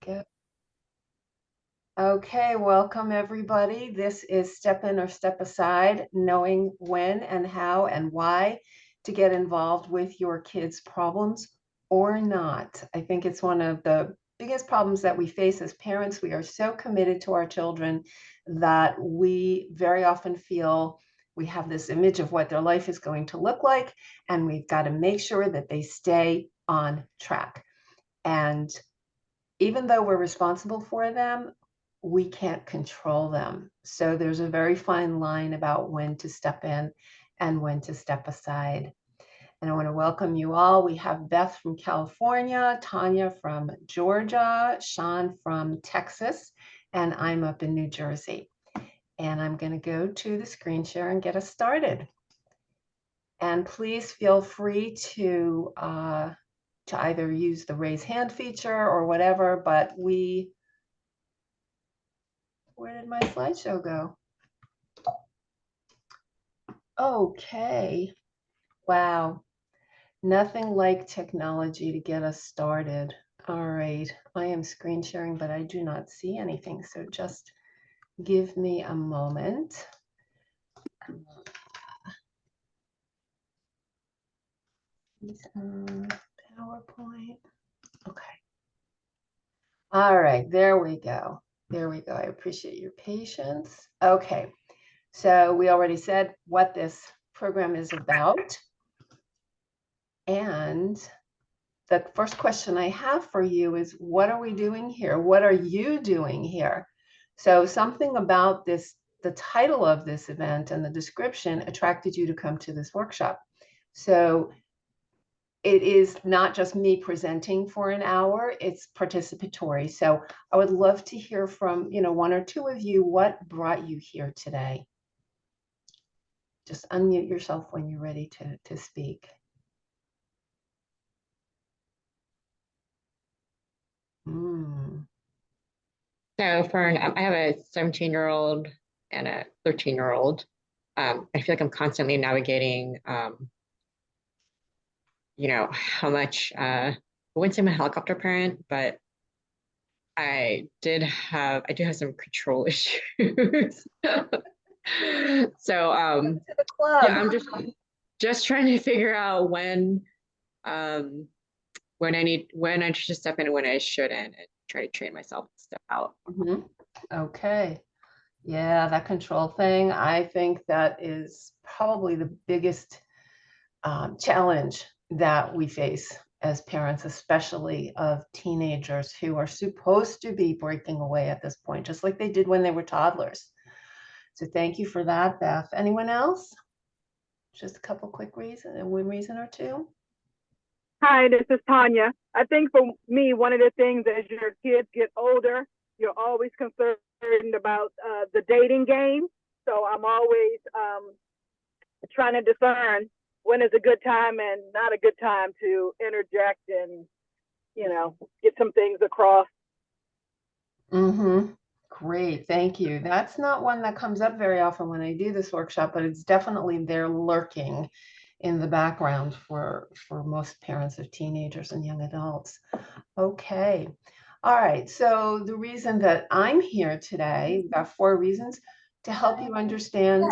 go. Okay, welcome everybody. This is Step In or Step Aside, knowing when and how and why to get involved with your kids' problems or not. I think it's one of the biggest problems that we face as parents. We are so committed to our children that we very often feel we have this image of what their life is going to look like, and we've got to make sure that they stay on track. And even though we're responsible for them, we can't control them. So there's a very fine line about when to step in and when to step aside. And I want to welcome you all. We have Beth from California, Tanya from Georgia, Sean from Texas, and I'm up in New Jersey. And I'm going to go to the screen share and get us started. And please feel free to either use the raise hand feature or whatever, but where did my slideshow go? Okay, wow, nothing like technology to get us started. All right, I am screen sharing, but I do not see anything, so just give me a moment. PowerPoint, okay. All right, there we go. There we go. I appreciate your patience. Okay, so we already said what this program is about. And the first question I have for you is, what are we doing here? What are you doing here? So something about this, the title of this event and the description attracted you to come to this workshop. So it is not just me presenting for an hour, it's participatory. So I would love to hear from, one or two of you, what brought you here today? Just unmute yourself when you're ready to speak. So I have a 17-year-old and a 13-year-old. I feel like I'm constantly navigating, how much, I wouldn't say I'm a helicopter parent, but I do have some control issues. So, yeah, I'm just trying to figure out when I should step in and when I shouldn't, and try to train myself to step out. Mm-hmm. Okay. Yeah, that control thing, I think that is probably the biggest challenge that we face as parents, especially of teenagers who are supposed to be breaking away at this point, just like they did when they were toddlers. So thank you for that, Beth. Anyone else? Just a couple quick reasons, one reason or two. Hi, this is Tanya. I think for me, one of the things as your kids get older, you're always concerned about the dating game. So I'm always trying to discern when is a good time and not a good time to interject and, get some things across. Mm-hmm. Great, thank you. That's not one that comes up very often when I do this workshop, but it's definitely there lurking in the background for most parents of teenagers and young adults. Okay. All right. So the reason that I'm here today, we've got 4 reasons to help you understand.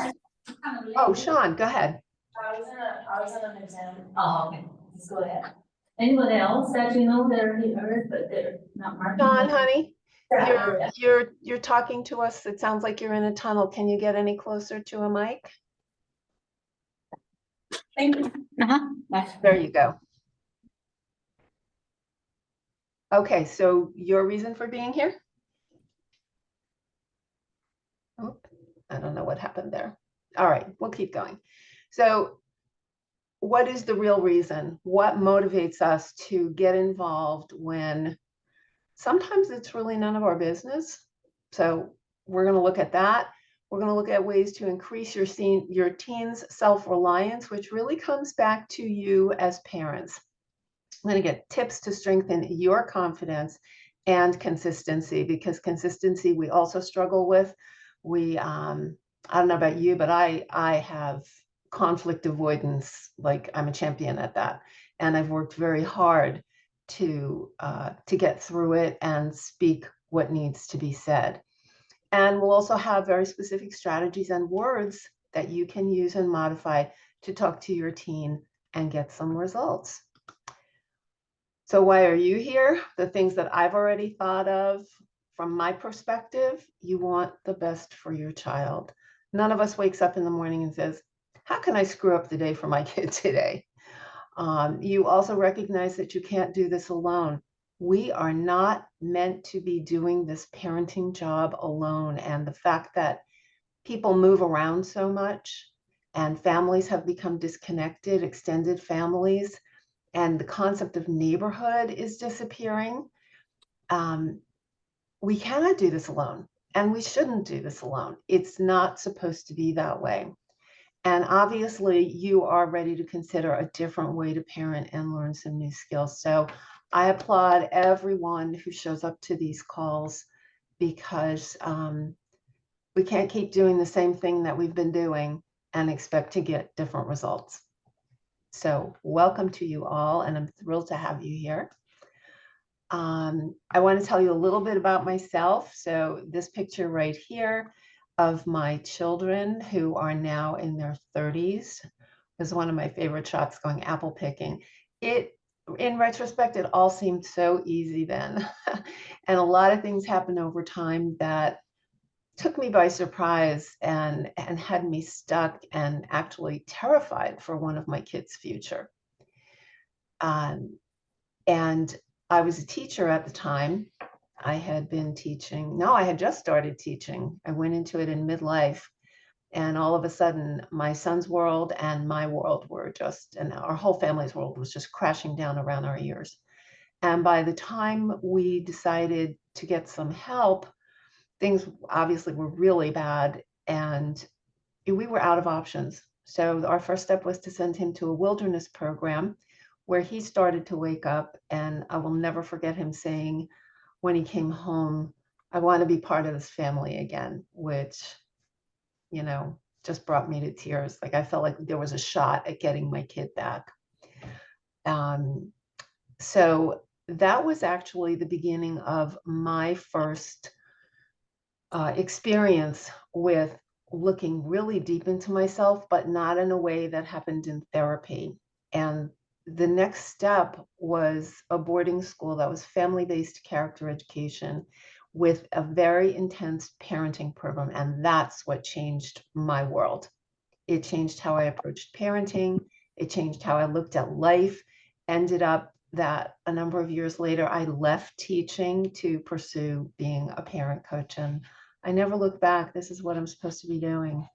Oh, Sean, go ahead. I was in an exam. Oh, okay. Let's go ahead. Anybody else that they're here, but they're not marking? Sean, honey, you're talking to us. It sounds like you're in a tunnel. Can you get any closer to a mic? Thank you. There you go. Okay, so your reason for being here? Oh, I don't know what happened there. All right, we'll keep going. So what is the real reason? What motivates us to get involved when sometimes it's really none of our business? So we're going to look at that. We're going to look at ways to increase your teens' self-reliance, which really comes back to you as parents. I'm going to get tips to strengthen your confidence and consistency, because consistency we also struggle with. I don't know about you, but I have conflict avoidance, like I'm a champion at that. And I've worked very hard to get through it and speak what needs to be said. And we'll also have very specific strategies and words that you can use and modify to talk to your teen and get some results. So why are you here? The things that I've already thought of from my perspective, you want the best for your child. None of us wakes up in the morning and says, how can I screw up the day for my kid today? You also recognize that you can't do this alone. We are not meant to be doing this parenting job alone. And the fact that people move around so much and families have become disconnected, extended families, and the concept of neighborhood is disappearing. We cannot do this alone, and we shouldn't do this alone. It's not supposed to be that way. And obviously, you are ready to consider a different way to parent and learn some new skills. So I applaud everyone who shows up to these calls because we can't keep doing the same thing that we've been doing and expect to get different results. So welcome to you all, and I'm thrilled to have you here. I want to tell you a little bit about myself. So this picture right here of my children who are now in their 30s was one of my favorite shots, going apple picking. In retrospect, it all seemed so easy then. And a lot of things happened over time that took me by surprise and had me stuck and actually terrified for one of my kids' future. And I was a teacher at the time. I had been teaching. No, I had just started teaching. I went into it in midlife. And all of a sudden, my son's world and my world were just, and our whole family's world was just crashing down around our ears. And by the time we decided to get some help, things obviously were really bad and we were out of options. So our first step was to send him to a wilderness program where he started to wake up. And I will never forget him saying when he came home, I want to be part of this family again, which, you know, just brought me to tears. Like I felt like there was a shot at getting my kid back. So that was actually the beginning of my first experience with looking really deep into myself, but not in a way that happened in therapy. And the next step was a boarding school that was family-based character education with a very intense parenting program. And that's what changed my world. It changed how I approached parenting. It changed how I looked at life. Ended up that a number of years later, I left teaching to pursue being a parent coach. And I never looked back. This is what I'm supposed to be doing.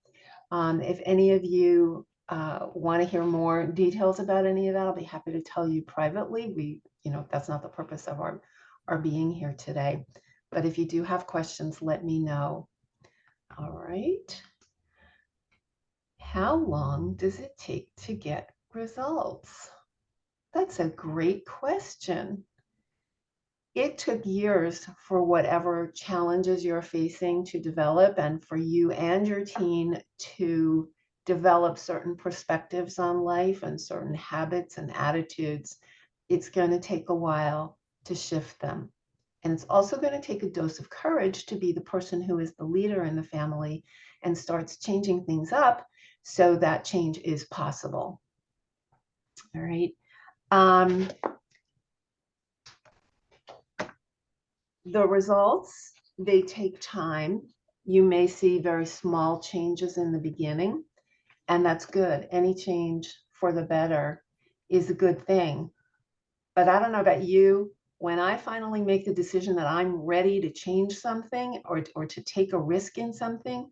If any of you want to hear more details about any of that, I'll be happy to tell you privately. That's not the purpose of our being here today. But if you do have questions, let me know. All right. How long does it take to get results? That's a great question. It took years for whatever challenges you're facing to develop, and for you and your teen to develop certain perspectives on life and certain habits and attitudes. It's going to take a while to shift them. And it's also going to take a dose of courage to be the person who is the leader in the family and starts changing things up so that change is possible. All right. The results, they take time. You may see very small changes in the beginning, and that's good. Any change for the better is a good thing. But I don't know about you, when I finally make the decision that I'm ready to change something or to take a risk in something,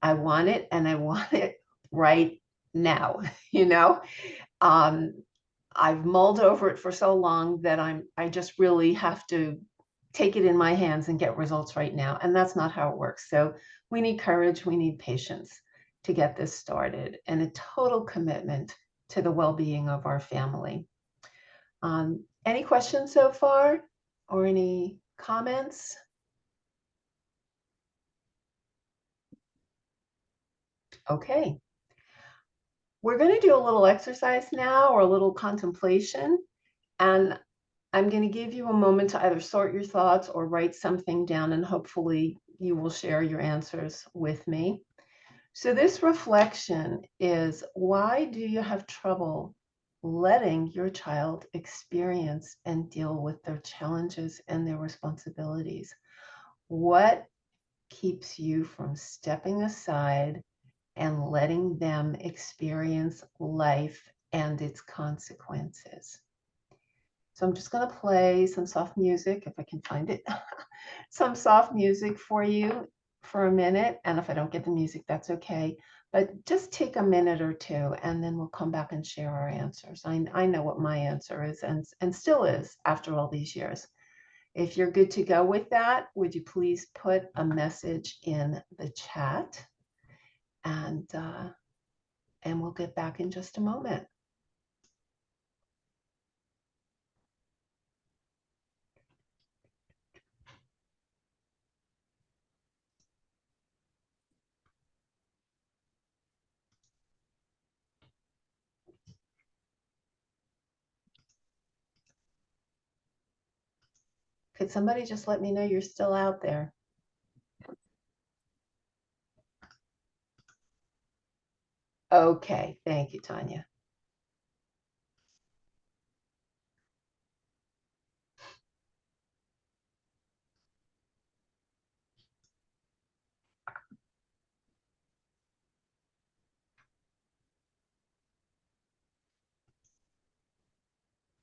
I want it, and I want it right now. I've mulled over it for so long that I just really have to take it in my hands and get results right now. And that's not how it works. So we need courage, we need patience to get this started, and a total commitment to the well-being of our family. Any questions so far or any comments? Okay. We're going to do a little exercise now, or a little contemplation. And I'm going to give you a moment to either sort your thoughts or write something down, and hopefully you will share your answers with me. So this reflection is, why do you have trouble letting your child experience and deal with their challenges and their responsibilities? What keeps you from stepping aside and letting them experience life and its consequences? So I'm just going to play some soft music, if I can find it, some soft music for you for a minute. And if I don't get the music, that's okay. But just take a minute or two, and then we'll come back and share our answers. I know what my answer is, and still is after all these years. If you're good to go with that, would you please put a message in the chat? And we'll get back in just a moment. Could somebody just let me know you're still out there? Okay, thank you, Tanya.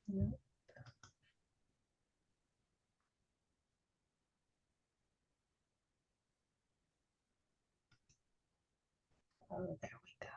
No. Oh, there we go.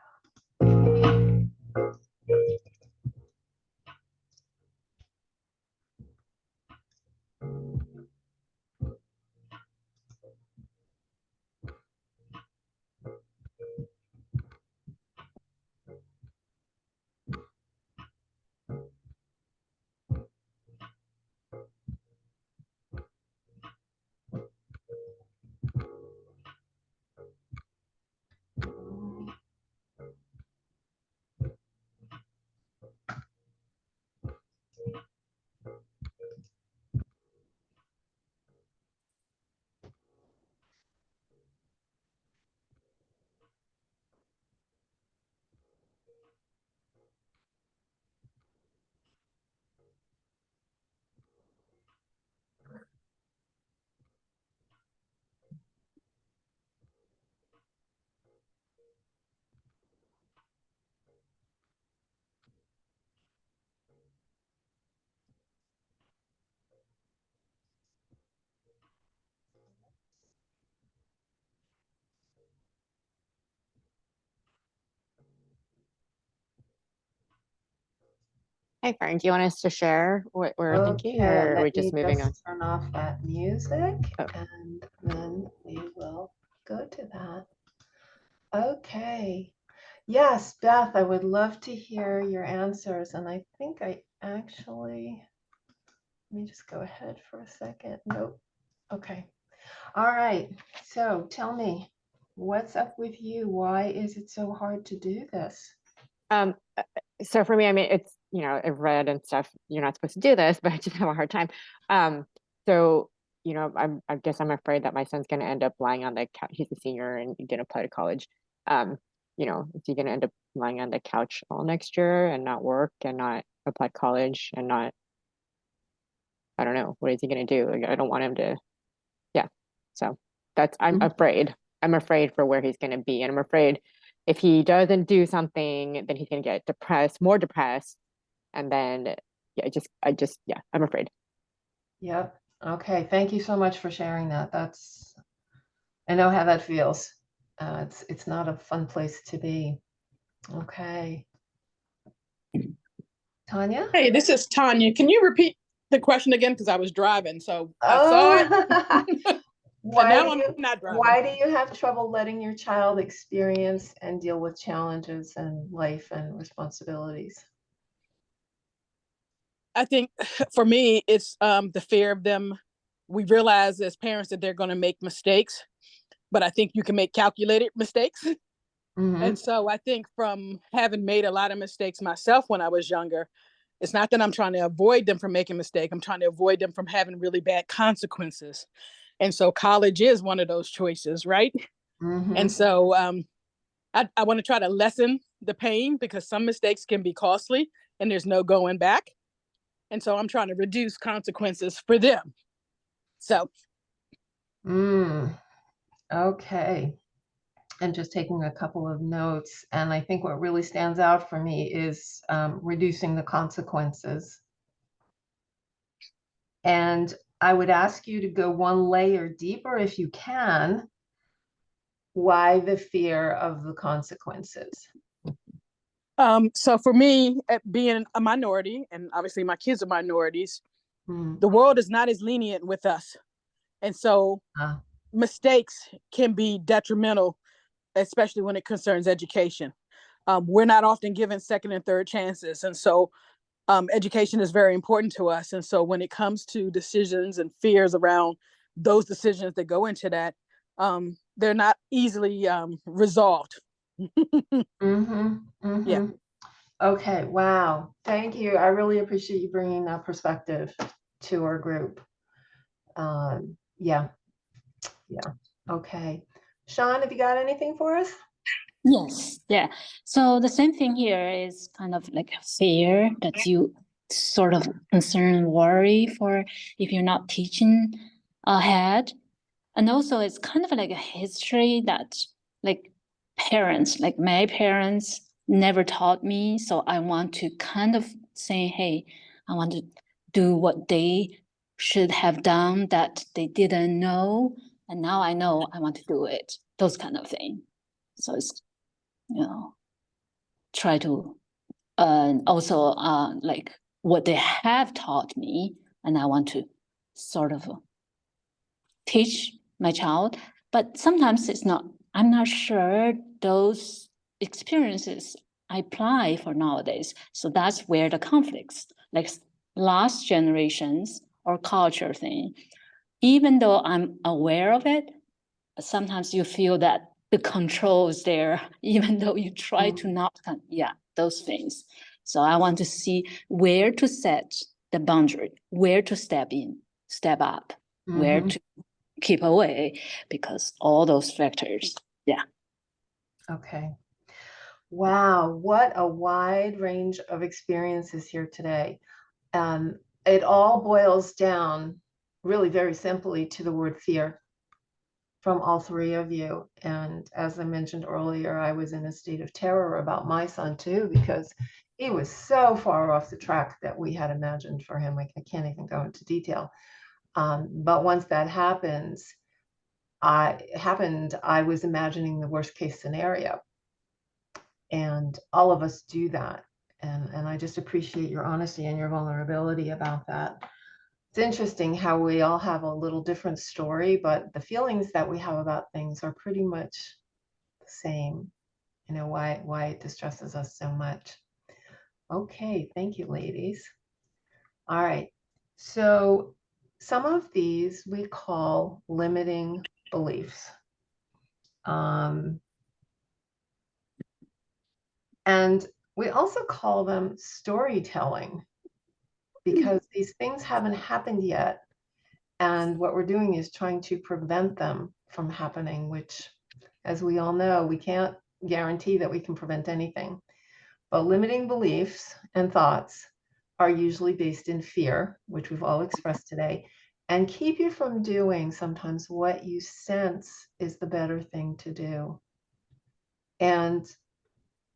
Hey, Fern, do you want us to share what we're thinking, Okay, or are we let me just moving on? just turn off that music, Oh. and then we will go to that. Okay. Yes, Beth, I would love to hear your answers. And I think I actually, let me just go ahead for a second. Nope. Okay. All right. So tell me, what's up with you? Why is it so hard to do this? Um, so for me, I mean, it's, I've read and stuff, you're not supposed to do this, but I just have a hard time. So, I guess I'm afraid that my son's going to end up lying on the couch. He's a senior and he didn't apply to college. Is he going to end up lying on the couch all next year and not work and not apply to college and not, I don't know, what is he going to do? Like, I don't want him to, yeah. So I'm Mhm. afraid. I'm afraid for where he's going to be. And I'm afraid if he doesn't do something, then he's going to get depressed, more depressed. And then, yeah, yeah, I'm afraid. Yep. Okay. Thank you so much for sharing that. I know how that feels. It's not a fun place to be. Okay. Tanya? Hey, this is Tanya. Can you repeat the question again? Because I was driving, so I saw it, Oh, and why now do I'm you not driving. why do you have trouble letting your child experience and deal with challenges and life and responsibilities? I think for me, it's the fear of them. We realize as parents that they're going to make mistakes, but I think you can make calculated mistakes. Mm-hmm. And so I think from having made a lot of mistakes myself when I was younger, It's not that I'm trying to avoid them from making mistakes. I'm trying to avoid them from having really bad consequences. And so college is one of those choices, right? Mm-hmm. And so I want to try to lessen the pain because some mistakes can be costly and there's no going back. And so I'm trying to reduce consequences for them. So. Okay. And just taking a couple of notes. And I think what really stands out for me is reducing the consequences. And I would ask you to go one layer deeper if you can. Why the fear of the consequences? So for me, being a minority, and obviously my kids are minorities, Hmm. the world is not as lenient with us. And so mistakes can be detrimental, especially when it concerns education. We're not often given second and third chances. And so education is very important to us. And so when it comes to decisions and fears around those decisions that go into that, they're not easily resolved. Mm-hmm. Mm-hmm. Yeah. Okay. Wow. Thank you. I really appreciate you bringing that perspective to our group. Yeah. Yeah. Okay. Sean, have you got anything for us? Yes, yeah. So the same thing here is kind of like fear that you sort of concern, worry for if you're not teaching ahead. And also it's kind of like a history that like parents, like my parents never taught me. So I want to kind of say, hey, I want to do what they should have done that they didn't know. And now I know I want to do it. Those kind of thing. So it's, try to also like what they have taught me, and I want to sort of teach my child. But sometimes it's not, I'm not sure those experiences I apply for nowadays. So that's where the conflicts, like last generations or culture thing, even though I'm aware of it, sometimes you feel that the control is there, even though you try to not, those things. So I want to see where to set the boundary, where to step in, step up, where to keep away, because all those factors, yeah. Okay. Wow, what a wide range of experiences here today. It all boils down really very simply to the word fear from all three of you. And as I mentioned earlier, I was in a state of terror about my son too, because he was so far off the track that we had imagined for him. I can't even go into detail. But once that happens, I was imagining the worst case scenario. And all of us do that. And I just appreciate your honesty and your vulnerability about that. It's interesting how we all have a little different story, but the feelings that we have about things are pretty much the same. You know, why it distresses us so much. Okay, thank you, ladies. All right. So some of these we call limiting beliefs. And we also call them storytelling because these things haven't happened yet. And what we're doing is trying to prevent them from happening, which, as we all know, we can't guarantee that we can prevent anything. But limiting beliefs and thoughts are usually based in fear, which we've all expressed today, and keep you from doing sometimes what you sense is the better thing to do. And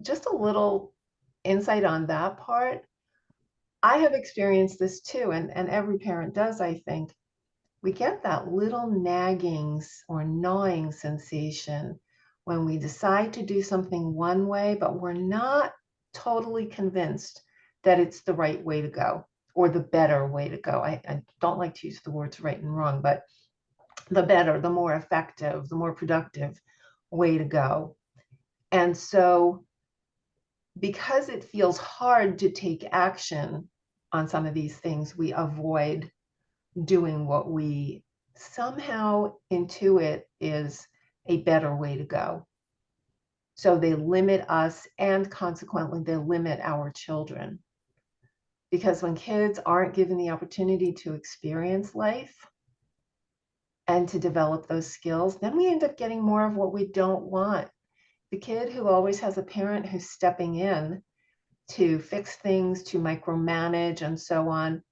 just a little insight on that part. I have experienced this too, and every parent does, I think. We get that little nagging or gnawing sensation when we decide to do something one way, but we're not totally convinced that it's the right way to go or the better way to go. I don't like to use the words right and wrong, but the better, the more effective, the more productive way to go. And so because it feels hard to take action on some of these things, we avoid doing what we somehow intuit is a better way to go. So they limit us, and consequently, they limit our children Because when kids aren't given the opportunity to experience life and to develop those skills, then we end up getting more of what we don't want. The kid who always has a parent who's stepping in to fix things, to micromanage, and so on,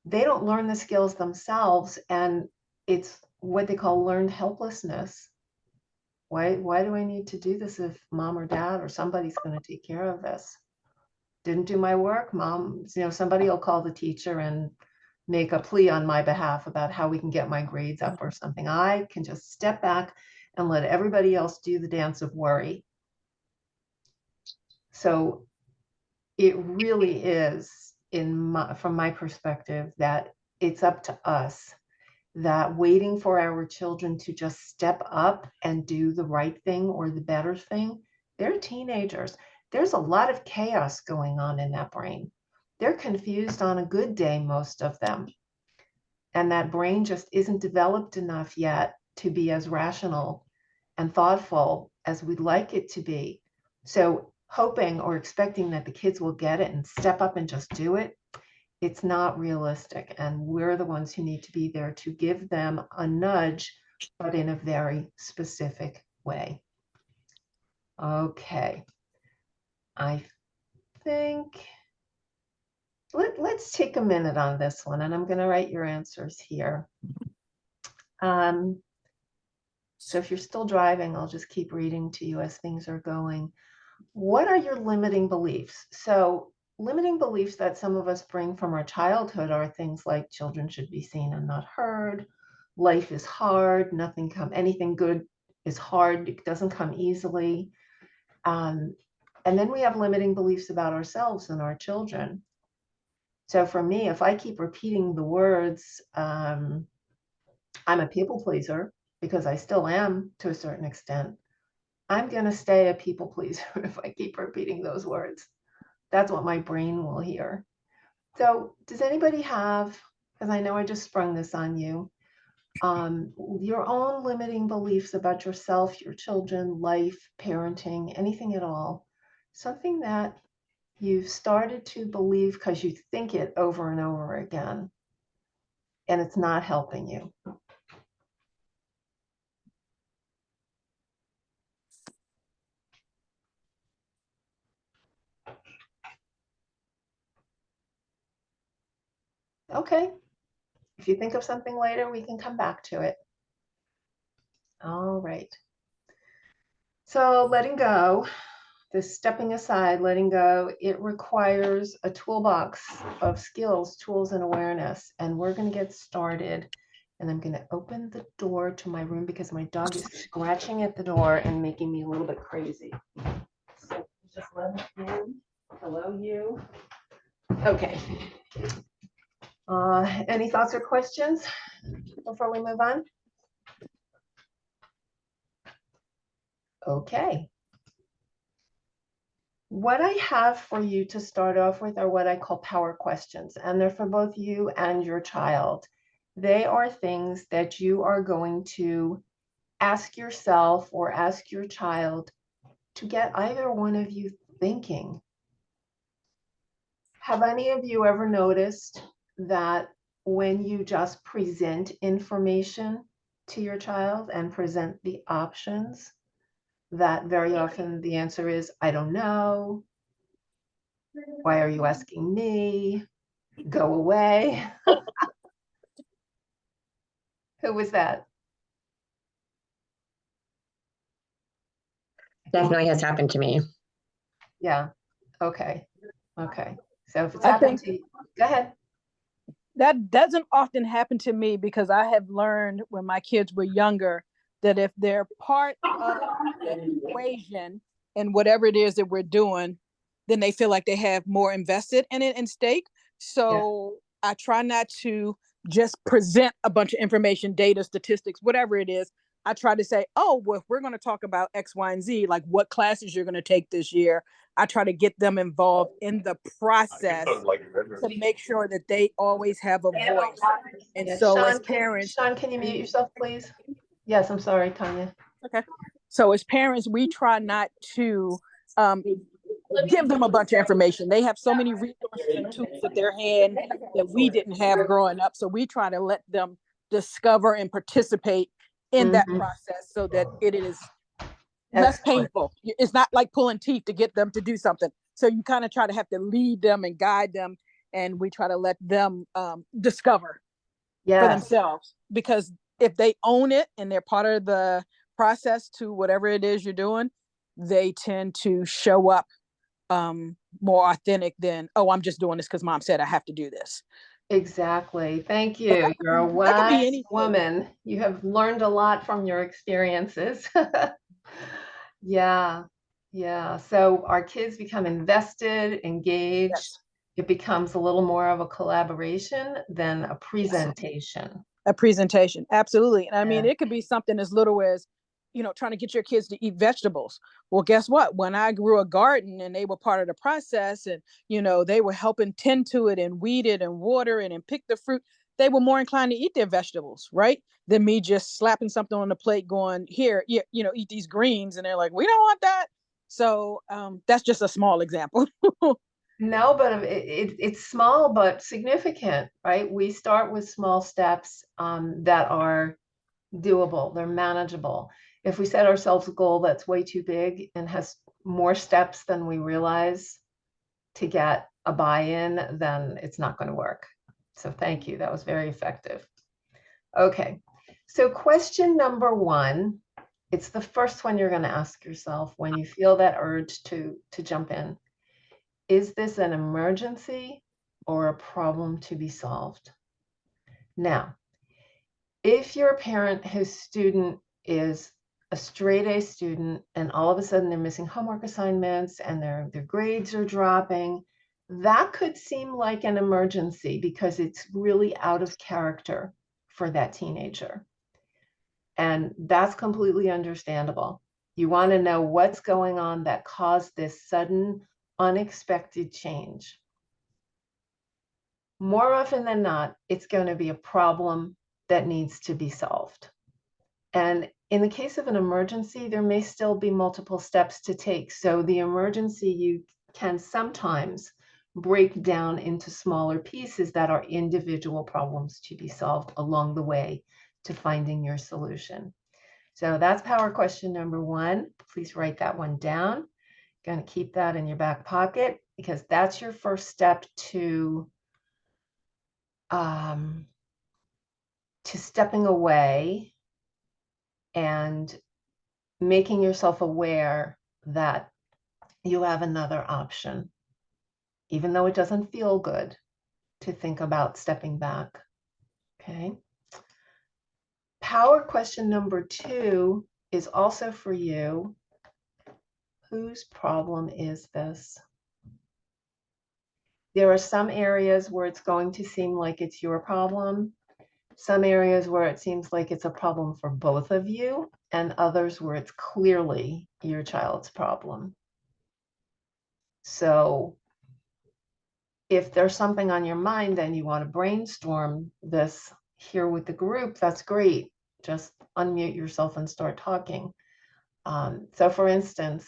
they don't learn the skills themselves, and it's what they call learned helplessness. Why do I need to do this if mom or dad or somebody's going to take care of this? Didn't do my work, mom, somebody will call the teacher and make a plea on my behalf about how we can get my grades up or something. I can just step back and let everybody else do the dance of worry. So it really is, from my perspective, that it's up to us, that waiting for our children to just step up and do the right thing or the better thing, they're teenagers. There's a lot of chaos going on in that brain. They're confused on a good day, most of them. And that brain just isn't developed enough yet to be as rational and thoughtful as we'd like it to be. So hoping or expecting that the kids will get it and step up and just do it, it's not realistic. And we're the ones who need to be there to give them a nudge, but in a very specific way. Okay. I think let's take a minute on this one, and I'm going to write your answers here. So if you're still driving, I'll just keep reading to you as things are going. What are your limiting beliefs? So limiting beliefs that some of us bring from our childhood are things like children should be seen and not heard. Life is hard. Anything good is hard. It doesn't come easily. And then we have limiting beliefs about ourselves and our children. So for me, if I keep repeating the words, I'm a people pleaser, because I still am to a certain extent, I'm going to stay a people pleaser if I keep repeating those words. That's what my brain will hear. So does anybody have, because I know I just sprung this on you, your own limiting beliefs about yourself, your children, life, parenting, anything at all, something that you've started to believe because you think it over and over again, and it's not helping you? Okay. If you think of something later, we can come back to it. All right. So letting go, this stepping aside, letting go, it requires a toolbox of skills, tools, and awareness. And we're going to get started. And I'm going to open the door to my room because my dog is scratching at the door and making me a little bit crazy. So just let him in. Hello, you. Okay. Any thoughts or questions before we move on? Okay. What I have for you to start off with are what I call power questions, and they're for both you and your child. They are things that you are going to ask yourself or ask your child to get either one of you thinking. Have any of you ever noticed that when you just present information to your child and present the options, that very often the answer is, I don't know. Why are you asking me? Go away. Who was that? Definitely has happened to me. Yeah. Okay. Okay. So if it's happened to you, go ahead. That doesn't often happen to me because I have learned when my kids were younger that if they're part of the equation in whatever it is that we're doing, then they feel like they have more invested in it and stake. So yeah. I try not to just present a bunch of information, data, statistics, whatever it is. I try to say, oh, well, if we're going to talk about X, Y, and Z, like what classes you're going to take this year, I try to get them involved in the process to make sure that they always have a voice. And yeah, so Sean, as parents... Sean, can you mute yourself, please? Yes, I'm sorry, Tanya. Okay. So as parents, we try not to give them a bunch of information. They have so many resources and tools at their hand that we didn't have growing up. So we try to let them discover and participate in that process so that it is less painful. It's not like pulling teeth to get them to do something. So you kind of try to have to lead them and guide them, and we try to let them discover for themselves. Because if they own it and they're part of the process to whatever it is you're doing, they tend to show up more authentic than, oh, I'm just doing this because mom said I have to do this. Exactly. Thank you. You're a wise woman. You have learned a lot from your experiences. Yeah. Yeah. So our kids become invested, engaged. Yes. It becomes a little more of a collaboration than a presentation. A presentation. Absolutely. And I mean, it could be something as little as, trying to get your kids to eat vegetables. Well, guess what? When I grew a garden and they were part of the process and, they were helping tend to it and weed it and water it and pick the fruit, they were more inclined to eat their vegetables, right? Than me just slapping something on the plate going, here, eat these greens. And they're like, we don't want that. So that's just a small example. No, but it's small but significant, right? We start with small steps that are doable, they're manageable. If we set ourselves a goal that's way too big and has more steps than we realize to get a buy-in, then it's not going to work. So thank you. That was very effective. Okay. So question number 1, it's the first one you're going to ask yourself when you feel that urge to jump in. Is this an emergency or a problem to be solved? Now, if you're a parent whose student is a straight A student and all of a sudden they're missing homework assignments and their grades are dropping, that could seem like an emergency because it's really out of character for that teenager. And that's completely understandable. You want to know what's going on that caused this sudden, unexpected change. More often than not, it's going to be a problem that needs to be solved. And in the case of an emergency, there may still be multiple steps to take. So the emergency you can sometimes break down into smaller pieces that are individual problems to be solved along the way to finding your solution. So that's power question number 1. Please write that one down. Going to keep that in your back pocket because that's your first step to stepping away and making yourself aware that you have another option, even though it doesn't feel good to think about stepping back. Okay. Power question number 2 is also for you. Whose problem is this? There are some areas where it's going to seem like it's your problem, some areas where it seems like it's a problem for both of you, and others where it's clearly your child's problem. So if there's something on your mind and you want to brainstorm this here with the group, that's great. Just unmute yourself and start talking. So for instance,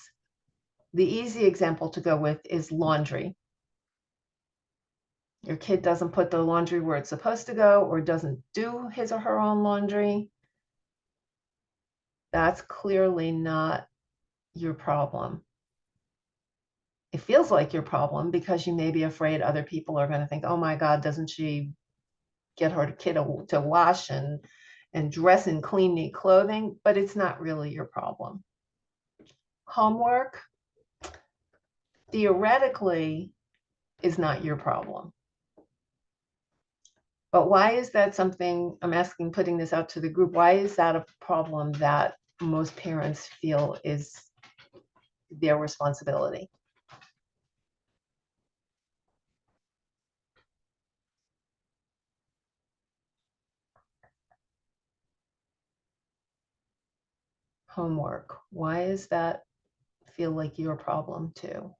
the easy example to go with is laundry. Your kid doesn't put the laundry where it's supposed to go or doesn't do his or her own laundry. That's clearly not your problem. It feels like your problem because you may be afraid other people are going to think, oh my God, doesn't she get her kid to wash and dress in clean, neat clothing? But it's not really your problem. Homework, theoretically, is not your problem. But why is that something, I'm asking, putting this out to the group, why is that a problem that most parents feel is their responsibility? Homework, why does that feel like your problem too?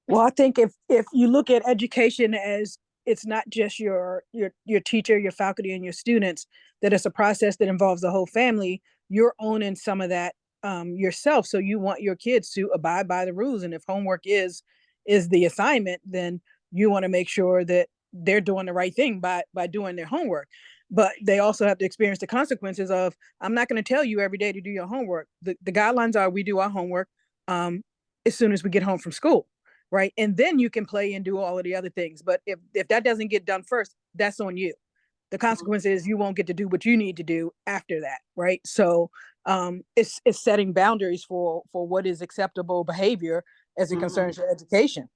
Well, I think if you look at education as it's not just your teacher, your faculty, and your students, that it's a process that involves the whole family. You're owning some of that yourself. So you want your kids to abide by the rules. And if homework is the assignment, then you want to make sure that they're doing the right thing by doing their homework. But they also have to experience the consequences of, I'm not going to tell you every day to do your homework. The guidelines are, we do our homework as soon as we get home from school, right? And then you can play and do all of the other things. But if that doesn't get done first, that's on you. The consequence is you won't get to do what you need to do after that, right? So it's setting boundaries for what is acceptable behavior as it concerns your education.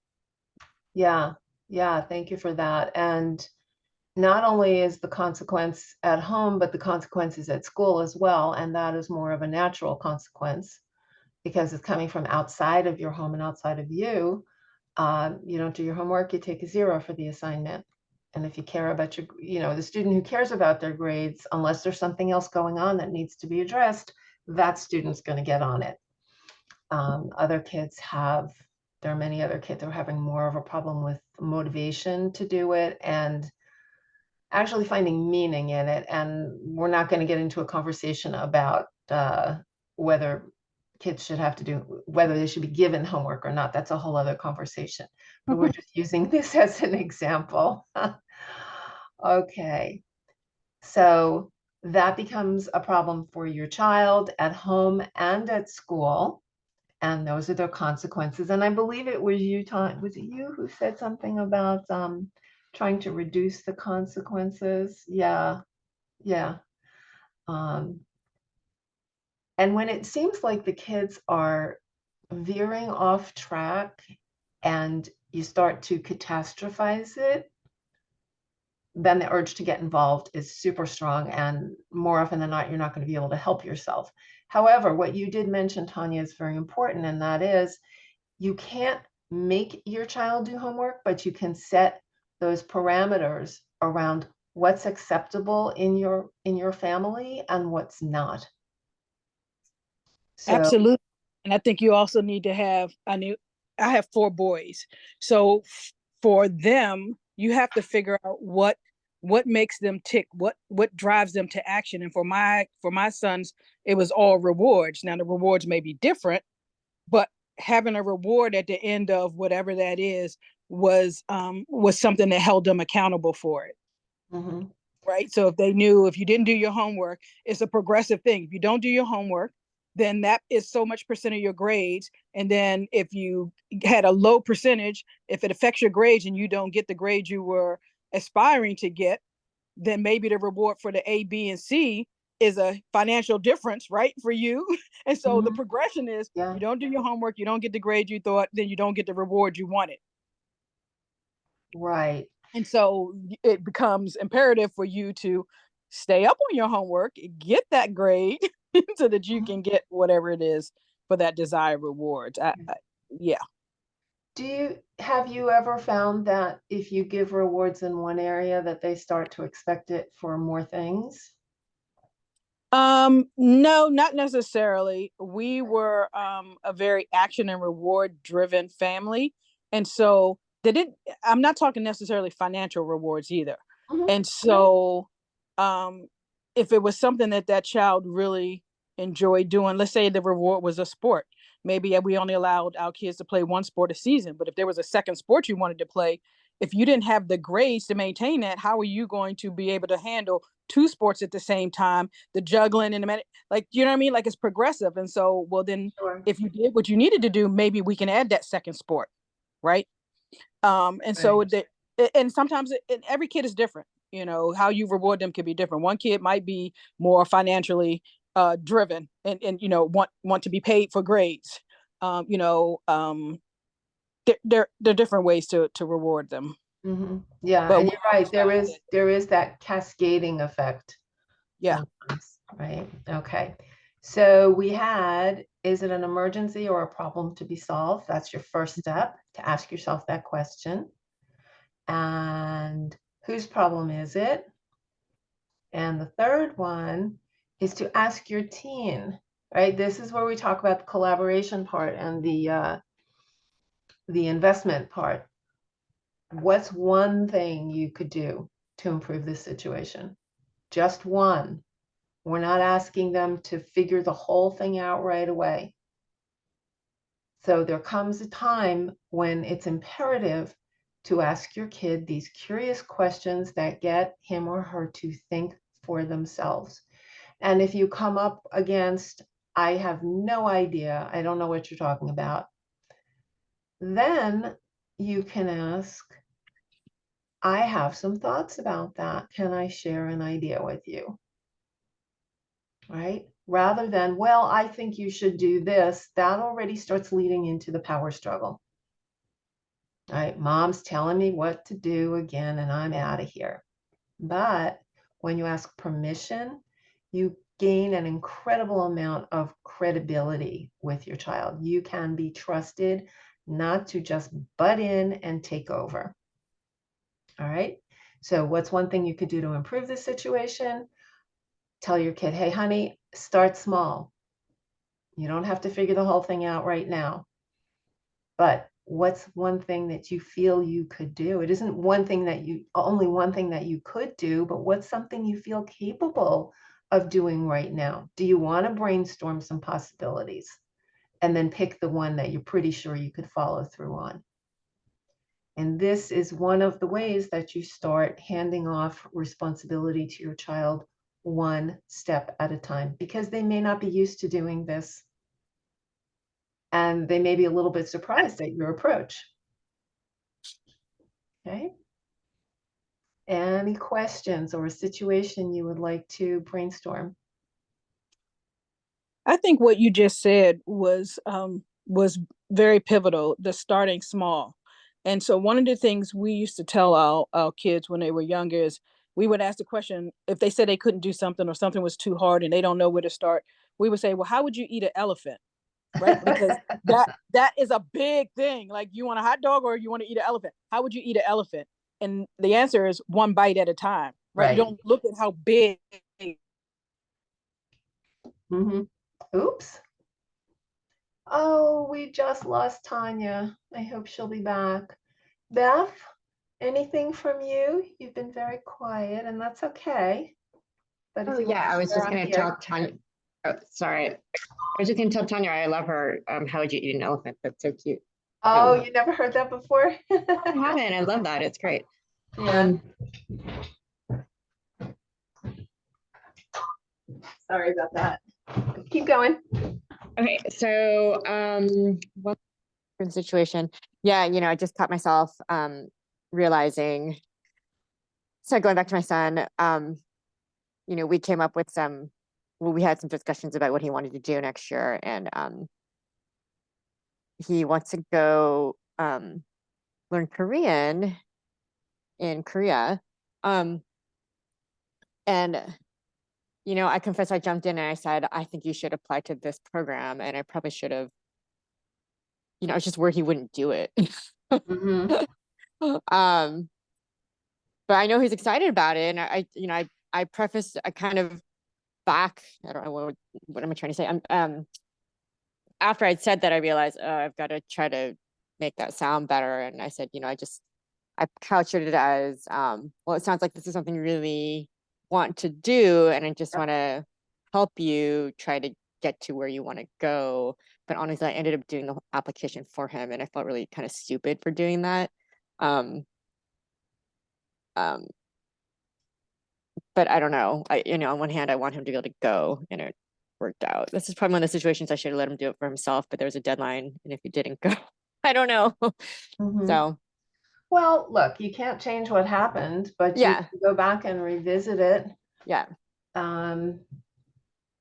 Yeah, yeah, thank you for that. And not only is the consequence at home, but the consequences at school as well. And that is more of a natural consequence because it's coming from outside of your home and outside of you. You don't do your homework, you take a 0 for the assignment. And if you care about the student who cares about their grades, unless there's something else going on that needs to be addressed, that student's going to get on it. There are many other kids who are having more of a problem with motivation to do it and actually finding meaning in it. And we're not going to get into a conversation about whether kids should have to whether they should be given homework or not. That's a whole other conversation. But we're just using this as an example. Okay. So that becomes a problem for your child at home and at school. And those are their consequences. And I believe it was you, was it you who said something about trying to reduce the consequences? Yeah, yeah. And when it seems like the kids are veering off track and you start to catastrophize it, then the urge to get involved is super strong, and more often than not, you're not going to be able to help yourself. However, what you did mention, Tanya, is very important, and that is you can't make your child do homework, but you can set those parameters around what's acceptable in your family and what's not. So, absolutely. And I think you also need to have, I have 4 boys. So for them, you have to figure out what makes them tick, what drives them to action. And for my sons, it was all rewards. Now the rewards may be different, but having a reward at the end of whatever that is was something that held them accountable for it. mm-hmm. Right. So if they knew, if you didn't do your homework, it's a progressive thing. If you don't do your homework, then that is so much percent of your grades. And then if you had a low percentage, if it affects your grades and you don't get the grades you were aspiring to get, then maybe the reward for the A, B, and C is a financial difference, right, for you. And so the progression is, you don't do your homework, you don't get the grade you thought, then you don't get the reward you wanted. Right. And so it becomes imperative for you to stay up on your homework, get that grade so that you can get whatever it is for that desired rewards. Yeah. Have you ever found that if you give rewards in one area that they start to expect it for more things? No, not necessarily. We were a very action and reward driven family. And so I'm not talking necessarily financial rewards either. And so if it was something that child really enjoyed doing, let's say the reward was a sport. Maybe we only allowed our kids to play one sport a season, but if there was a second sport you wanted to play, if you didn't have the grades to maintain that, how are you going to be able to handle 2 sports at the same time, the juggling and like, you know what I mean? Like, it's progressive. And so, well, then if you did what you needed to do, maybe we can add that second sport. Right. And so, and sometimes every kid is different. You know, how you reward them can be different. One kid might be more financially driven and want to be paid for grades. There are different ways to reward them. Yeah, but and you're right. There is that cascading effect. Yeah. Sometimes, right. Okay. So we had, is it an emergency or a problem to be solved? That's your first step, to ask yourself that question. And whose problem is it? And the third one is to ask your teen, right? This is where we talk about the collaboration part and the investment part. What's one thing you could do to improve this situation? Just one. We're not asking them to figure the whole thing out right away. So there comes a time when it's imperative to ask your kid these curious questions that get him or her to think for themselves. And if you come up against, I have no idea, I don't know what you're talking about, then you can ask, I have some thoughts about that. Can I share an idea with you? Right? Rather than, well, I think you should do this, that already starts leading into the power struggle. Right? Mom's telling me what to do again, and I'm out of here. But when you ask permission, you gain an incredible amount of credibility with your child. You can be trusted not to just butt in and take over. All right. So what's one thing you could do to improve the situation? Tell your kid, hey, honey, start small. You don't have to figure the whole thing out right now. But what's one thing that you feel you could do? It isn't only one thing that you could do, but what's something you feel capable of doing right now? Do you want to brainstorm some possibilities and then pick the one that you're pretty sure you could follow through on? And this is one of the ways that you start handing off responsibility to your child one step at a time, because they may not be used to doing this. And they may be a little bit surprised at your approach. Okay. Any questions or a situation you would like to brainstorm? I think what you just said was very pivotal, the starting small. And so one of the things we used to tell our kids when they were younger is we would ask the question, if they said they couldn't do something or something was too hard and they don't know where to start, we would say, well, how would you eat an elephant? Right? Because that is a big thing. Like, you want a hot dog or you want to eat an elephant? How would you eat an elephant? And the answer is one bite at a time, right? You don't look at how big. Mm-hmm. Oops. Oh, we just lost Tanya. I hope she'll be back. Beth, anything from you? You've been very quiet, and that's okay. But if Oh you yeah, I want to was share, just I'm gonna here. tell Tanya. Oh, sorry. I was just gonna tell Tanya I love her. How would you eat an elephant? That's so cute. Oh, you never heard that before? I haven't. I love that. It's great. Yeah. Sorry about that. Keep going. Okay, so What situation? Yeah, I just caught myself realizing. So going back to my son, we came up with we had some discussions about what he wanted to do next year, and he wants to go learn Korean in Korea. And I confess I jumped in and I said, I think you should apply to this program. And I probably should have, it's just where he wouldn't do it. Mm-hmm. But I know he's excited about it. And I prefaced, I kind of I don't know what am I trying to say? After I'd said that, I realized, oh, I've got to try to make that sound better. And I said, I couched it as, well, it sounds like this is something you really want to do. And I just want to help you try to get to where you want to go. But honestly, I ended up doing the application for him, and I felt really kind of stupid for doing that. But I don't know. On one hand, I want him to be able to go, and it worked out. This is probably one of the situations I should have let him do it for himself, but there was a deadline, and if he didn't go, I don't know. Mm-hmm. So, well, look, you can't change what happened, but you can go back and revisit it. Yeah.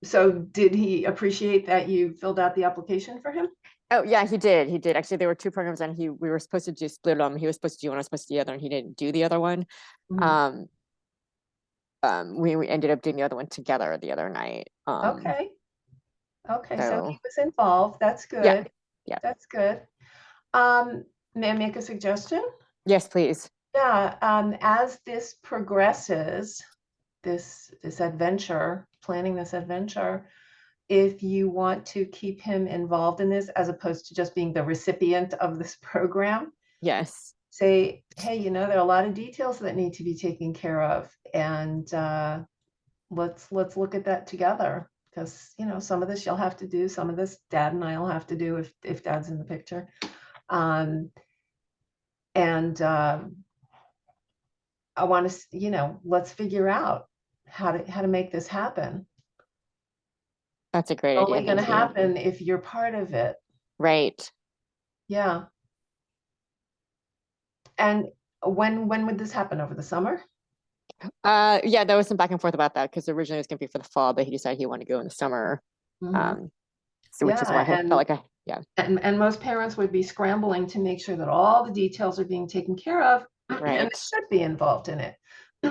So did he appreciate that you filled out the application for him? Oh yeah, he did. He did. Actually, there were two programs, and we were supposed to split them. He was supposed to do one, I was supposed to do the other, and he didn't do the other one. Mm-hmm. We ended up doing the other one together the other night. Okay, so he was involved. That's good. Yeah. That's good. May I make a suggestion? Yes, please. Yeah, as this progresses, this adventure, planning this adventure, if you want to keep him involved in this as opposed to just being the recipient of this program, Yes, say, hey, you know, there are a lot of details that need to be taken care of, and let's look at that together, because you know, some of this you'll have to do, some of this Dad and I'll have to do if Dad's in the picture. And I want to, you know, let's figure out how to make this happen. That's a great It's idea. only going to Thank you. happen if you're part of it. Right. Yeah. And when would this happen? Over the summer? Yeah, there was some back and forth about that, because originally it was gonna be for the fall, but he decided he wanted to go in the summer. Mhm. So which is why I felt like and most parents would be scrambling to make sure that all the details are being taken care of, and they Right. should be involved in it.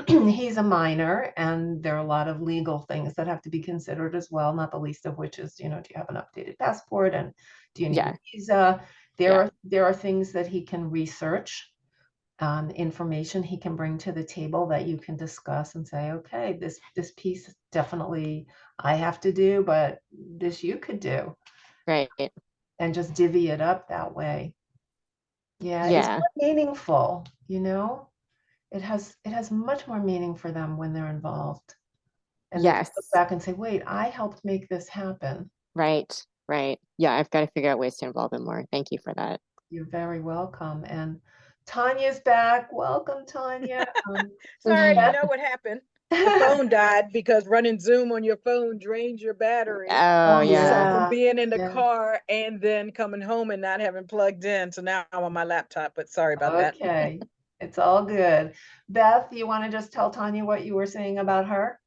He's a minor, and there are a lot of legal things that have to be considered as well, not the least of which is, you know, do you have an updated passport, and do you need a visa? There are things that he can research, information he can bring to the table that you can discuss and say, okay, this piece definitely I have to do, but this you could do. Right. And just divvy it up that way. Yeah, it's Yeah. more meaningful, you know? It has much more meaning for them when they're involved. And they can Yes. look back and say, wait, I helped make this happen. Right. Right. Yeah, I've got to figure out ways to involve them more. Thank you for that. You're very welcome. And Tanya's back. Welcome, Tanya. Sorry, you Beth- know what happened? The phone died because running Zoom on your phone drains your battery. Oh, yeah. So from being in the Yeah. car and then coming home and not having plugged in. So now I'm on my laptop, but sorry about that. Okay. It's all good. Beth, you want to just tell Tanya what you were saying about her?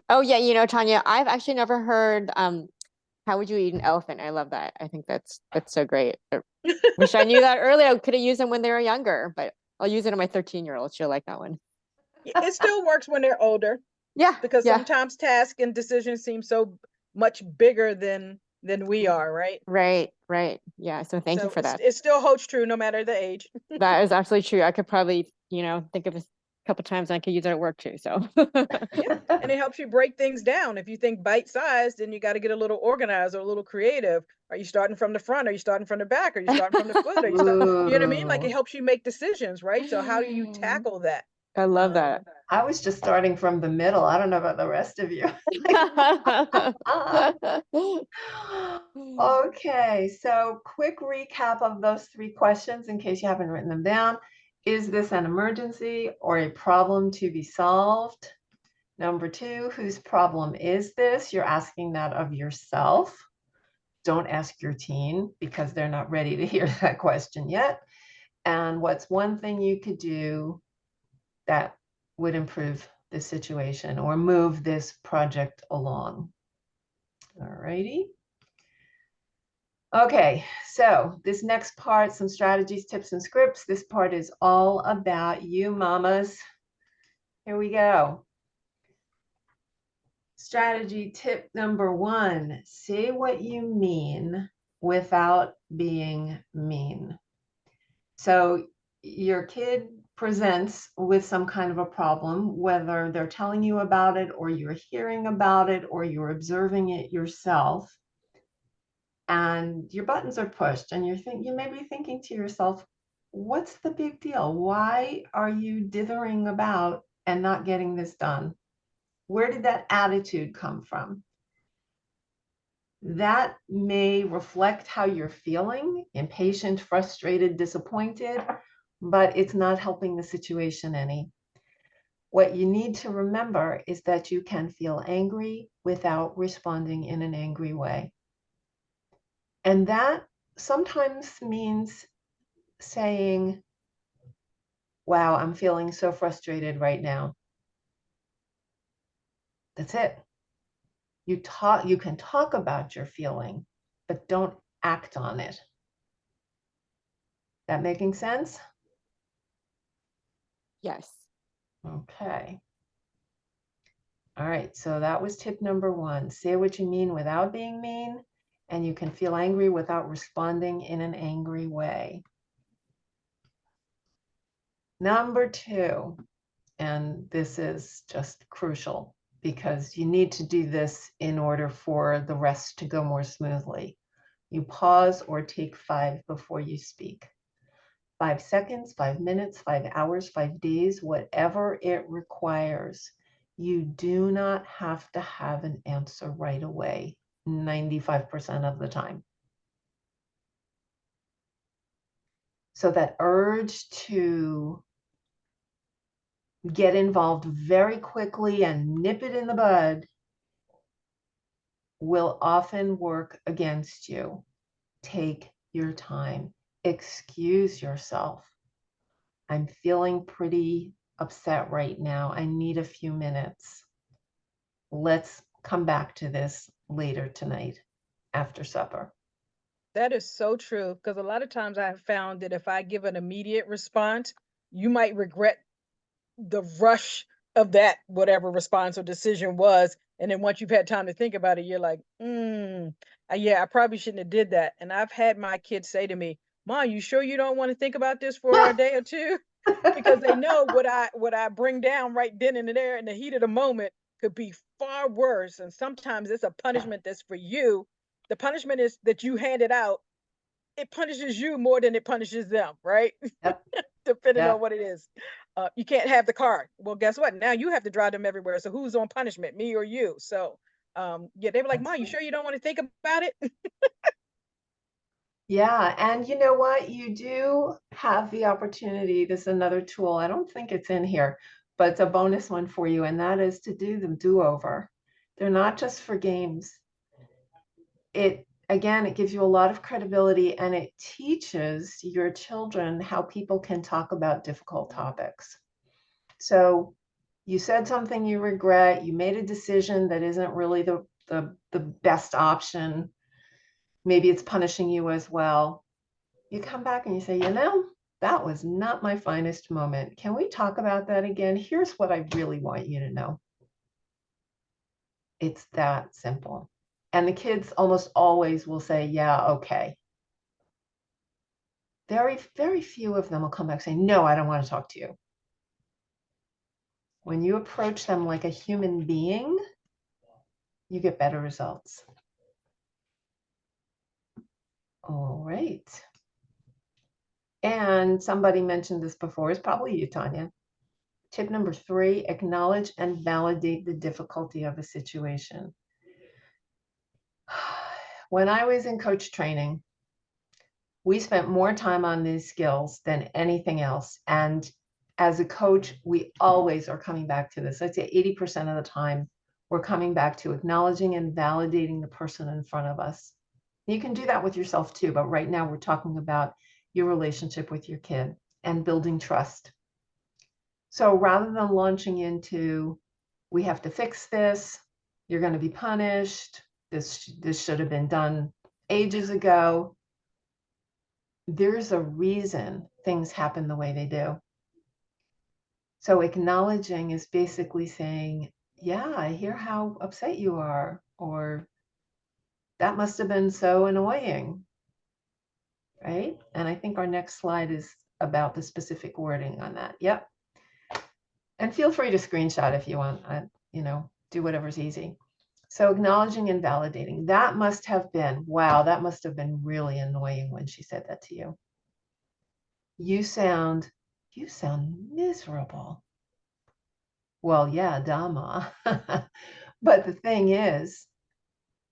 Oh, yeah. You know, Tanya, I've actually never heard, how would you eat an elephant? I love that. I think that's so great. I wish I knew that earlier. I could have used them when they were younger, but I'll use it on my 13-year-old. She'll like that one. It still works when they're older. Yeah. Because yeah. sometimes tasks and decisions seem so much bigger than we are, right? Right. Right. Yeah. So thank you for that. It still holds true no matter the age. That is absolutely true. I could probably, you know, think of a couple times and I could use it at work too. So Yeah. And it helps you break things down. If you think bite-sized, then you got to get a little organized or a little creative. Are you starting from the front? Are you starting from the back? Are you starting from the foot? Are you you know what I mean? Like, it helps you make decisions, right? So how do you tackle that? I love that. I was just starting from the middle. I don't know about the rest of you. Okay, so quick recap of those 3 questions in case you haven't written them down. Is this an emergency or a problem to be solved? Number 2, whose problem is this? You're asking that of yourself. Don't ask your teen because they're not ready to hear that question yet. And what's one thing you could do that would improve the situation or move this project along? All righty. Okay, so this next part, some strategies, tips, and scripts. This part is all about you mamas. Here we go. Strategy tip number 1, say what you mean without being mean. So your kid presents with some kind of a problem, whether they're telling you about it or you're hearing about it or you're observing it yourself. And your buttons are pushed and you may be thinking to yourself, what's the big deal? Why are you dithering about and not getting this done? Where did that attitude come from? That may reflect how you're feeling, impatient, frustrated, disappointed, but it's not helping the situation any. What you need to remember is that you can feel angry without responding in an angry way. And that sometimes means saying, wow, I'm feeling so frustrated right now. That's it. You can talk about your feeling, but don't act on it. That making sense? Yes. Okay. All right, so that was tip number 1. Say what you mean without being mean, and you can feel angry without responding in an angry way. Number 2, and this is just crucial because you need to do this in order for the rest to go more smoothly. You pause or take 5 before you speak. 5 seconds, 5 minutes, 5 hours, 5 days, whatever it requires. You do not have to have an answer right away, 95% of the time. So that urge to get involved very quickly and nip it in the bud will often work against you. Take your time. Excuse yourself. I'm feeling pretty upset right now. I need a few minutes. Let's come back to this later tonight after supper. That is so true. Because a lot of times I have found that if I give an immediate response, you might regret the rush of that, whatever response or decision was. And then once you've had time to think about it, you're like, yeah, I probably shouldn't have did that. And I've had my kids say to me, Mom, you sure you don't want to think about this for a day or two? Because they know what I bring down right then and there in the heat of the moment could be far worse. And sometimes it's a punishment that's for you. The punishment is that you handed out. It punishes you more than it punishes them, right? Yep. Depending Yep. on what it is. You can't have the car. Well, guess what? Now you have to drive them everywhere. So who's on punishment, me or you? So yeah, they were like, Mom, you sure you don't want to think about it? Yeah, and you know what? You do have the opportunity. This is another tool. I don't think it's in here, but it's a bonus one for you, and that is to do the do-over. They're not just for games. It again, it gives you a lot of credibility, and it teaches your children how people can talk about difficult topics. So you said something you regret, you made a decision that isn't really the best option. Maybe it's punishing you as well. You come back and you say, you know, that was not my finest moment. Can we talk about that again? Here's what I really want you to know. It's that simple. And the kids almost always will say, yeah, okay. Very, very few of them will come back saying, no, I don't want to talk to you. When you approach them like a human being, you get better results. All right. And somebody mentioned this before, it's probably you, Tanya. Tip number 3, acknowledge and validate the difficulty of a situation. When I was in coach training, we spent more time on these skills than anything else. And as a coach, we always are coming back to this. I'd say 80% of the time, we're coming back to acknowledging and validating the person in front of us. You can do that with yourself too, but right now we're talking about your relationship with your kid and building trust. So rather than launching into, we have to fix this, you're going to be punished, this should have been done ages ago, there's a reason things happen the way they do. So acknowledging is basically saying, yeah, I hear how upset you are, or that must have been so annoying, right? And I think our next slide is about the specific wording on that. Yep. And feel free to screenshot if you want, do whatever's easy. So acknowledging and validating, that must have been, wow, that must have been really annoying when she said that to you. You sound miserable. Well, yeah, Dama. But the thing is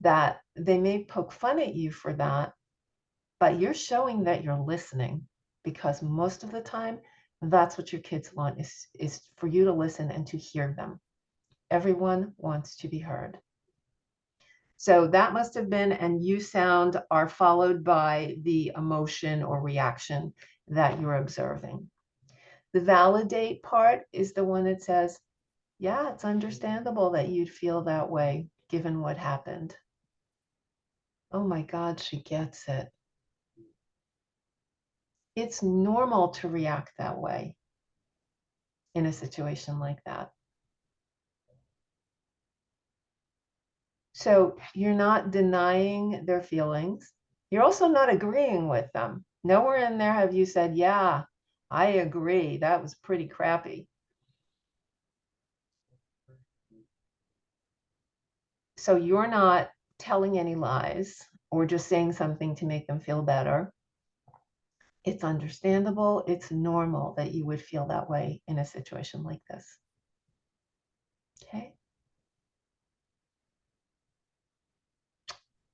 that they may poke fun at you for that, but you're showing that you're listening, because most of the time, that's what your kids want is for you to listen and to hear them. Everyone wants to be heard. So that must have been, and you sound are followed by the emotion or reaction that you're observing. The validate part is the one that says, yeah, it's understandable that you'd feel that way given what happened. Oh my God, she gets it. It's normal to react that way in a situation like that. So you're not denying their feelings. You're also not agreeing with them. Nowhere in there have you said, yeah, I agree. That was pretty crappy. So you're not telling any lies or just saying something to make them feel better. It's understandable. It's normal that you would feel that way in a situation like this. Okay.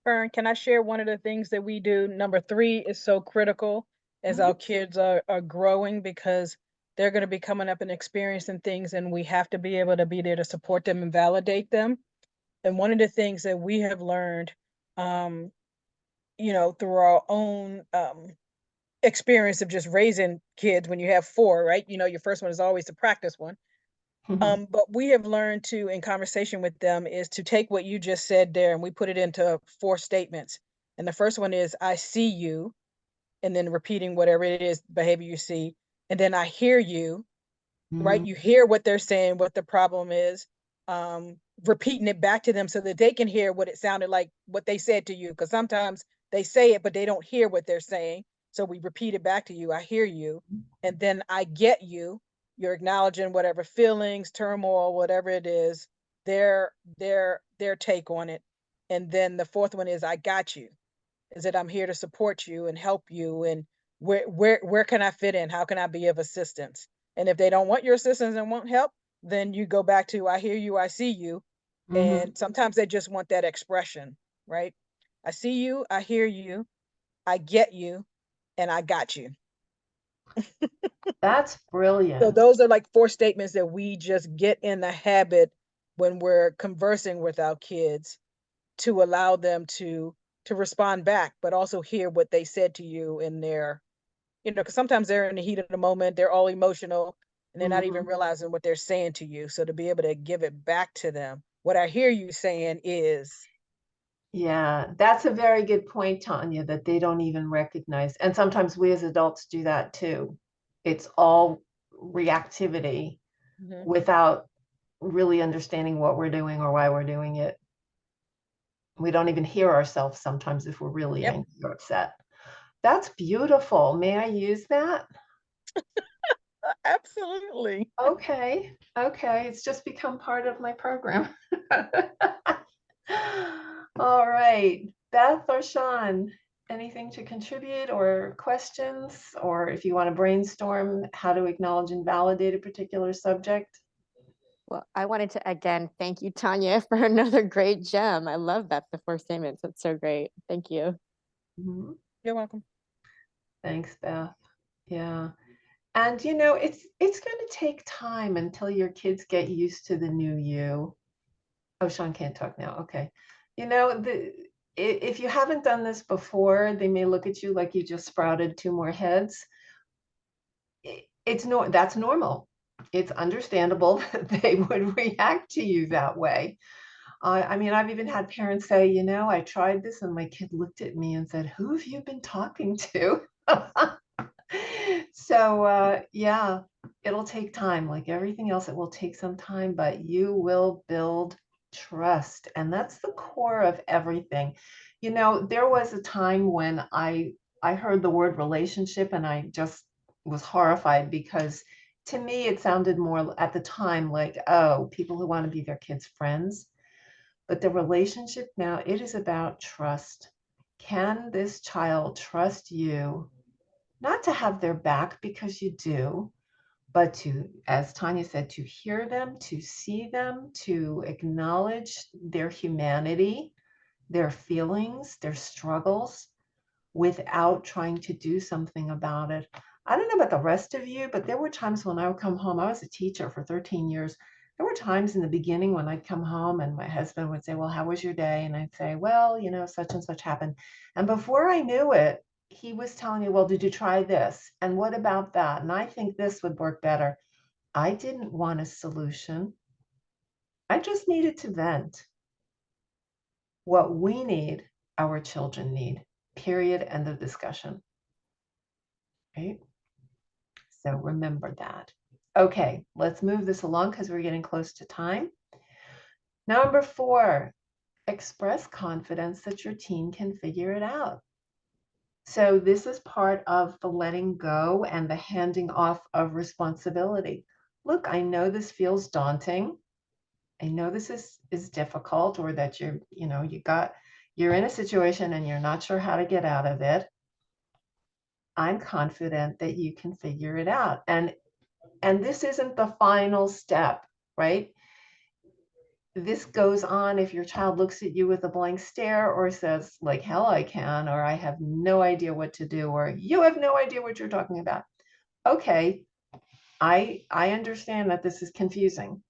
Fern, can I share one of the things that we do? Number 3 is so critical as our kids are growing, because they're going to be coming up and experiencing things, and we have to be able to be there to support them and validate them. And one of the things that we have learned, through our own experience of just raising kids when you have 4, right? Your first one is always the practice one. But we have learned to, in conversation with them, is to take what you just said there and we put it into 4 statements. And the first one is, I see you, and then repeating whatever it is, behavior you see. And then I hear you, right? You hear what they're saying, what the problem is, repeating it back to them so that they can hear what it sounded like, what they said to you. Because sometimes they say it, but they don't hear what they're saying. So we repeat it back to you. I hear you. And then I get you. You're acknowledging whatever feelings, turmoil, whatever it is, their take on it. And then the fourth one is, I got you. Is that I'm here to support you and help you, and where can I fit in? How can I be of assistance? And if they don't want your assistance and want help, then you go back to, I hear you, I see you. And sometimes they just want that expression, right? I see you, I hear you, I get you, and I got you. That's So brilliant. those are like 4 statements that we just get in the habit when we're conversing with our kids, to allow them to respond back, but also hear what they said to you in their, because sometimes they're in the heat of the moment, they're all emotional, and they're not even realizing what they're saying to you. So to be able to give it back to them, what I hear you saying is. Yeah, that's a very good point, Tanya, that they don't even recognize. And sometimes we as adults do that too. It's all reactivity without really understanding what we're doing or why we're doing it. We don't even hear ourselves sometimes if we're really angry or upset. That's beautiful. May I use that? Absolutely. Okay. Okay. It's just become part of my program. All right. Beth or Sean, anything to contribute or questions? Or if you want to brainstorm how to acknowledge and validate a particular subject? Well, I wanted to again thank you, Tanya, for another great gem. I love that, the 4 statements. That's so great. Thank you. You're welcome. Thanks, Beth. Yeah. And it's going to take time until your kids get used to the new you. Oh, Sean can't talk now. Okay. If you haven't done this before, they may look at you like you just sprouted 2 more heads. That's normal. It's understandable that they would react to you that way. I mean, I've even had parents say, I tried this and my kid looked at me and said, "Who have you been talking to?" So, yeah, it'll take time. Like everything else, it will take some time, but you will build trust. And that's the core of everything. There was a time when I heard the word relationship and I just was horrified because to me it sounded more at the time like, oh, people who want to be their kids' friends. But the relationship now, it is about trust. Can this child trust you? Not to have their back because you do, but to, as Tanya said, to hear them, to see them, to acknowledge their humanity, their feelings, their struggles, without trying to do something about it. I don't know about the rest of you, but there were times when I would come home. I was a teacher for 13 years. There were times in the beginning when I'd come home and my husband would say, "Well, how was your day?" And I'd say, "Well, such and such happened." And before I knew it, he was telling me, "Well, did you try this? And what about that? And I think this would work better." I didn't want a solution. I just needed to vent. What we need, our children need, period, end of discussion. Right? So remember that. Okay, let's move this along because we're getting close to time. Number 4, express confidence that your teen can figure it out. So this is part of the letting go and the handing off of responsibility. Look, I know this feels daunting. I know this is difficult, or that you're in a situation and you're not sure how to get out of it. I'm confident that you can figure it out. And this isn't the final step, right? This goes on if your child looks at you with a blank stare or says, like, hell I can, or I have no idea what to do, or you have no idea what you're talking about. Okay, I understand that this is confusing.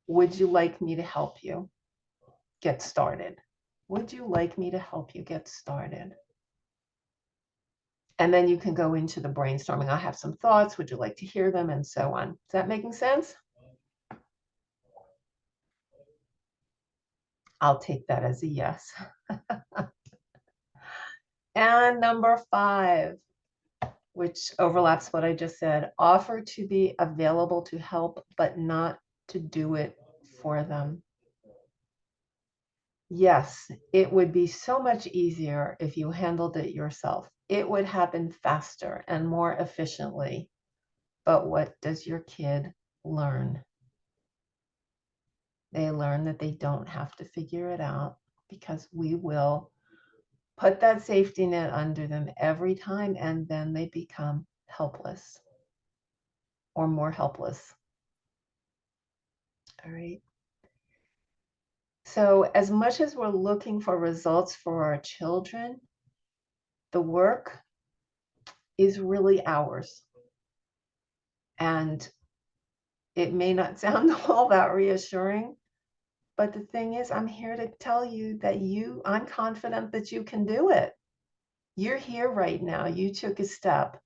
Would you like me to help you get started? Would you like me to help you get started? And then you can go into the brainstorming. I have some thoughts. Would you like to hear them? And so on. Is that making sense? I'll take that as a yes. And number 5, which overlaps what I just said, offer to be available to help, but not to do it for them. Yes, it would be so much easier if you handled it yourself. It would happen faster and more efficiently. But what does your kid learn? They learn that they don't have to figure it out because we will put that safety net under them every time, and then they become helpless or more helpless. All right. So as much as we're looking for results for our children, the work is really ours. And it may not sound all that reassuring, but the thing is, I'm here to tell you that I'm confident that you can do it. You're here right now. You took a step.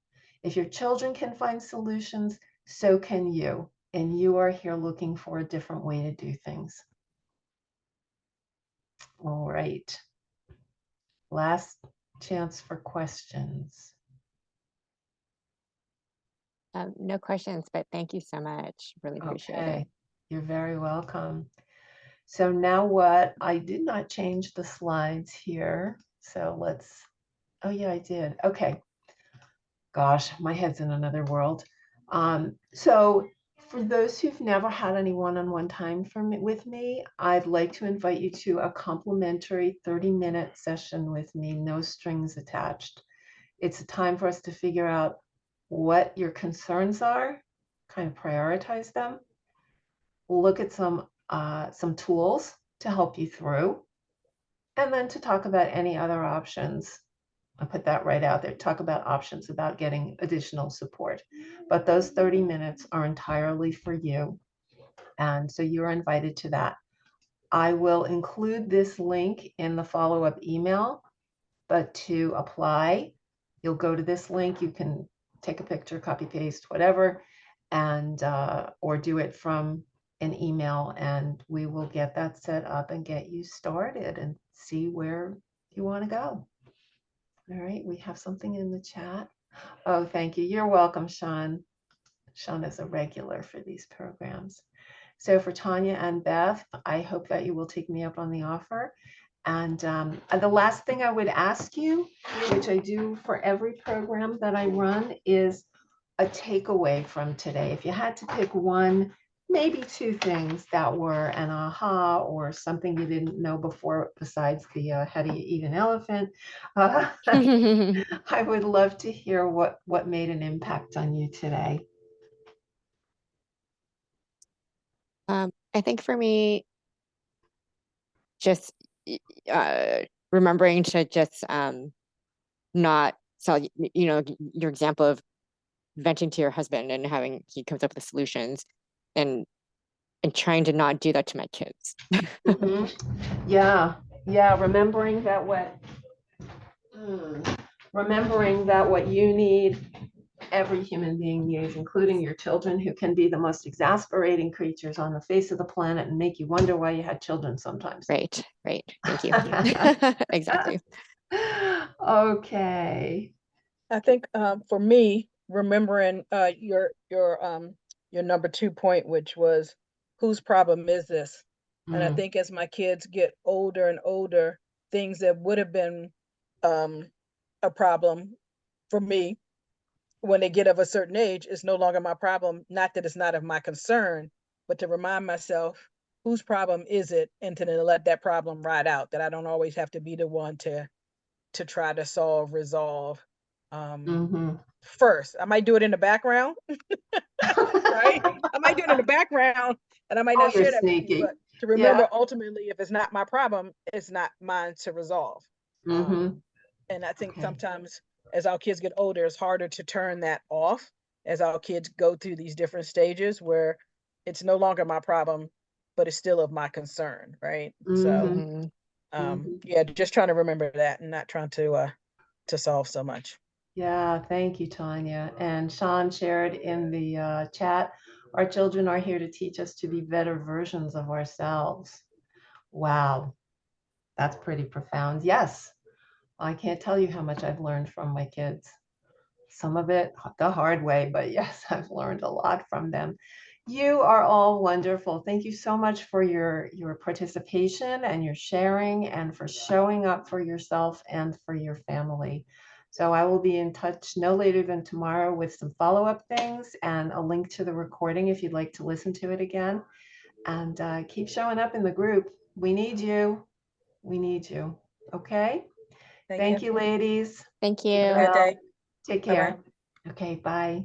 If your children can find solutions, so can you. And you are here looking for a different way to do things. All right. Last chance for questions. No questions, but thank you so much. Really appreciate it. You're very welcome. So now what? I did not change the slides here. So oh yeah, I did. Okay. Gosh, my head's in another world. So for those who've never had any one-on-one time with me, I'd like to invite you to a complimentary 30-minute session with me, no strings attached. It's a time for us to figure out what your concerns are, kind of prioritize them, look at some tools to help you through, and then to talk about any other options. I put that right out there, talk about options about getting additional support. But those 30 minutes are entirely for you. And so you're invited to that. I will include this link in the follow-up email, but to apply, you'll go to this link. You can take a picture, copy, paste, whatever, and or do it from an email, and we will get that set up and get you started and see where you want to go. All right, we have something in the chat. Oh, thank you. You're welcome, Sean. Sean is a regular for these programs. So for Tanya and Beth, I hope that you will take me up on the offer. And the last thing I would ask you, which I do for every program that I run, is a takeaway from today. If you had to pick one, maybe 2 things that were an aha or something you didn't know before, besides the how do you eat an elephant, I would love to hear what made an impact on you today. I think for me, just remembering to just not, so your example of venting to your husband and having he comes up with the solutions, and trying to not do that to my kids. Yeah, remembering that what you need, every human being needs, including your children, who can be the most exasperating creatures on the face of the planet and make you wonder why you had children sometimes. Right. Thank you. Exactly. Okay. I think for me, remembering your number 2 point, which was whose problem is this? And I think as my kids get older and older, things that would have been a problem for me when they get of a certain age is no longer my problem. Not that it's not of my concern, but to remind myself whose problem is it, and to let that problem ride out, that I don't always have to be the one to to try to resolve Mhm. first. I might do it in the background, right? I might do it in the background and I might Oh, not you're share that with you, sneaky. but to Yeah. remember ultimately, if it's not my problem, it's not mine to resolve. Mhm. And I think Okay. sometimes as our kids get older, it's harder to turn that off as our kids go through these different stages where it's no longer my problem, but it's still of my concern, right? So Mhm. Mhm. yeah, just trying to remember that and not trying to solve so much. Yeah, thank you, Tanya. And Sean shared in the chat, our children are here to teach us to be better versions of ourselves. Wow, that's pretty profound. Yes, I can't tell you how much I've learned from my kids. Some of it the hard way, but yes, I've learned a lot from them. You are all wonderful. Thank you so much for your participation and your sharing and for showing up for yourself and for your family. So I will be in touch no later than tomorrow with some follow-up things and a link to the recording if you'd like to listen to it again. And keep showing up in the group. We need you. We need you. Okay? Thank you, ladies. Thank Be you. Have a good well. day. Take Bye-bye. care. Okay, bye.